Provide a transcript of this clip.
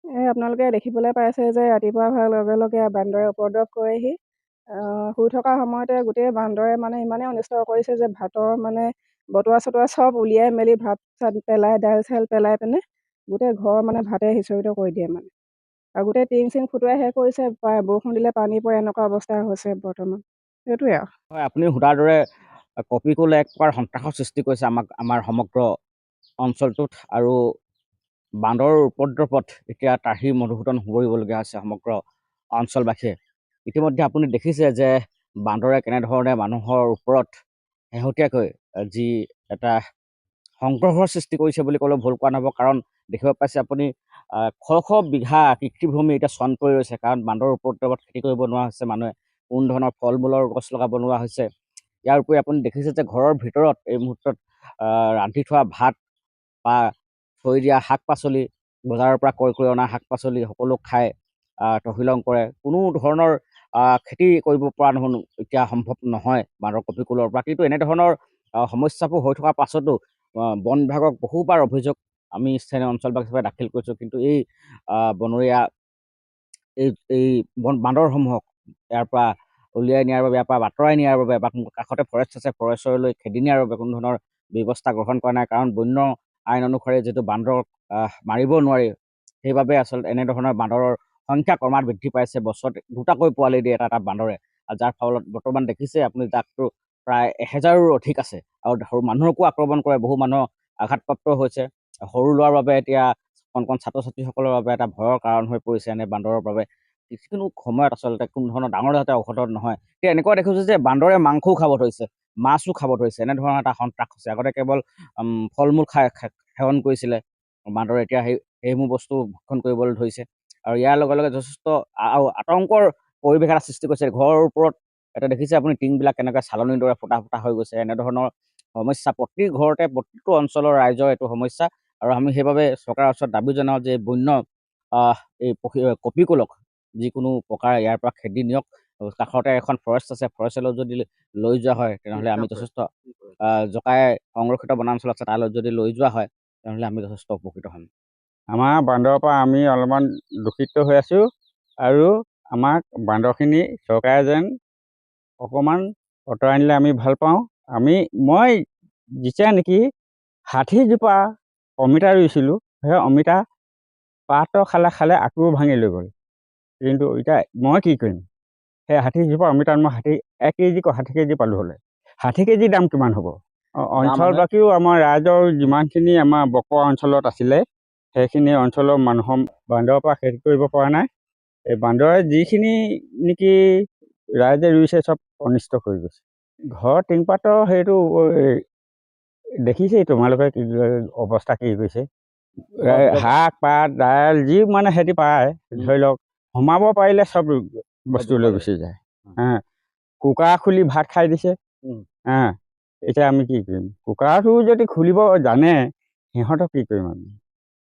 আপোনালোকে দেখিবলৈ পাইছে যে ৰাতিপুৱা হোৱাৰ লগে লগে বান্দৰে উপদ্ৰৱ কৰেহি। শুই থকা সময়তে গোটেই বান্দৰে ইমানেই অনিষ্ট কৰিছে যে ভাতৰ বতৰা চতৰা চব উলিয়াই মেলি ভাত চাত পেলাই দাইল চাইল পেলাই পিনে গোটেই ঘৰৰ ভাতে সিঁচৰিত কৰি দিয়ে আৰু গোটেই টিং চিং ফুটুৱাই শেষ কৰিছে। বৰষুণ দিলে পানী পৰে, এনেকুৱা অৱস্থা হৈছে বৰ্তমান। সেইটোৱে আৰু। হয়, আপুনি সোধাৰ দৰে কপিকুল এক প্ৰকাৰ সন্ত্ৰাসৰ সৃষ্টি কৰিছে আমাৰ সমগ্ৰ অঞ্চলটোত, আৰু বান্দৰৰ উপদ্ৰৱত এতিয়া তাহিৰ মধুসূদন শুৱৰিবলগীয়া হৈছে সমগ্ৰ অঞ্চলবাসীয়ে। ইতিমধ্যে আপুনি দেখিছে যে বান্দৰে কেনেধৰণে মানুহৰ ওপৰত শেহতীয়াকৈ যি এটা সংঘৰ্ষৰ সৃষ্টি কৰিছে বুলি ক'লেও ভুল কোৱা নহ'ব, কাৰণ দেখিব পাইছে আপুনি শ বিঘা কৃষিভূমি এতিয়া চন পৰি ৰৈছে, কাৰণ বান্দৰৰ উপদ্ৰৱত খেতি কৰিব নোৱাৰা হৈছে মানুহে। কোনো ধৰণৰ ফল মূলৰ গছ লগাব নোৱাৰা হৈছে। ইয়াৰ উপৰি আপুনি দেখিছে যে ঘৰৰ ভিতৰত এই মুহূৰ্তত ৰান্ধি থোৱা ভাত বা থৈ দিয়া শাক পাচলি, বজাৰৰ পৰা ক্ৰয় কৰি অনা শাক পাচলি সকলো খাই তহিলং কৰে। কোনো ধৰণৰ খেতি কৰিব পৰা এতিয়া সম্ভৱ নহয় বান্দৰ কপিকুলৰ পৰা। কিন্তু এনেধৰণৰ সমস্যাবোৰ হৈ থকাৰ পাছতো বন বিভাগক বহুবাৰ অভিযোগ আমি স্থানীয় অঞ্চলবাসী হিচাপে দাখিল কৰিছোঁ, কিন্তু এই বনৰীয়া এই বান্দৰসমূহক ইয়াৰ পৰা উলিয়াই নিয়াৰ বাবে, ইয়াৰ পৰা আঁতৰাই নিয়াৰ বাবে, বা কাষতে ফৰেষ্ট আছে ফৰেষ্টলৈ খেদি নিয়াৰ বাবে কোনো ধৰণৰ ব্যৱস্থা গ্ৰহণ কৰা নাই। কাৰণ বন্য আইন অনুসৰি যিহেতু বান্দৰক মাৰিব নোৱাৰি, সেইবাবে আচলতে এনেধৰণৰ বান্দৰৰ সংখ্যা ক্ৰমাৎ বৃদ্ধি পাইছে। বছৰত দুটাকৈ পোৱালি দিয়ে এটা বান্দৰে, যাৰ ফলত বৰ্তমান দেখিছে আপুনি জাকটো প্ৰায় 1000ৰো অধিক আছে, আৰু মানুহকো আক্ৰমণ কৰে। বহু মানুহ আঘাতপ্ৰাপ্ত হৈছে। সৰু লোৱাৰ বাবে এতিয়া কণ কণ ছাত্ৰ ছাত্ৰীসকলৰ বাবে এটা ভয়ৰ কাৰণ হৈ পৰিছে এনে বান্দৰৰ বাবে। যিকোনো সময়ত আচলতে কোনো ধৰণৰ ডাঙৰ যাতে ঔষধত নহয়। এতিয়া এনেকুৱা দেখিছোঁ যে বান্দৰে মাংসও খাব ধৰিছে, মাছো খাব ধৰিছে। এনেধৰণৰ এটা সন্ত্ৰাস হৈছে। আগতে কেৱল ফল মূল সেৱন কৰিছিলে বান্দৰে, এতিয়া সেইসমূহ বস্তু ভক্ষণ কৰিবলৈ ধৰিছে, আৰু ইয়াৰ লগে লগে যথেষ্ট আতংকৰ পৰিৱেশ এটা সৃষ্টি কৰিছে। ঘৰৰ ওপৰত এতিয়া দেখিছে আপুনি টিংবিলাক কেনেকৈ চালনীৰ দৰে ফুটা ফুটা হৈ গৈছে। এনেধৰণৰ সমস্যা প্ৰতি ঘৰতে, প্ৰতিটো অঞ্চলৰ ৰাইজৰ এইটো সমস্যা। আৰু আমি সেইবাবে চৰকাৰৰ ওচৰত দাবী জনাওঁ যে বন্য এই কপিকুলক যিকোনো প্ৰকাৰে ইয়াৰ পৰা খেদি নিয়ক। কাষতে এখন ফৰেষ্ট আছে, ফৰেষ্টলৈ যদি লৈ যোৱা হয় তেনেহ'লে আমি যথেষ্ট জকাই সংৰক্ষিত বনাঞ্চল আছে, তালৈ যদি লৈ যোৱা হয় তেনেহ'লে আমি যথেষ্ট উপকৃত হ'ম। আমাৰ বান্দৰৰ পৰা আমি অলপমান দূষিত হৈ আছোঁ, আৰু আমাক বান্দৰখিনি চৰকাৰে যেন অকণমান আঁতৰাই নিলে আমি ভাল পাওঁ। মই যেতিয়া নেকি 60জোপা অমিতা ৰুইছিলোঁ, সেই অমিতা পাতটো খালে আকৌ ভাঙি লৈ গ'ল। কিন্তু এতিয়া মই কি কৰিম? সেই 60জোপা অমিতাত মই 1 কেজি 60 কেজি পালোঁ হ'লে। 60 কেজি দাম কিমান হ'ব? অঞ্চলবাসীও আমাৰ ৰাইজৰ যিমানখিনি আমাৰ বকোৱা অঞ্চলত আছিলে, সেইখিনি অঞ্চলৰ মানুহৰ বান্দৰৰ পৰা খেতি কৰিব পৰা নাই। এই বান্দৰে যিখিনি নেকি ৰাইজে ৰুইছে চব অনিষ্ট কৰি গৈছে। ঘৰৰ টিংপাতৰ সেইটো দেখিছেই তোমালোকে কি অৱস্থা কি কৰিছে। শাক পাত দাইল যি সিহঁতি পায়, ধৰি লওক সোমাব পাৰিলে চব বস্তু লৈ গুচি যায়। কুকাৰ খুলি ভাত খাই দিছে। এতিয়া আমি কি কৰিম? কুকাৰটো যদি খুলিব জানে, সিহঁতক কি কৰিম আমি?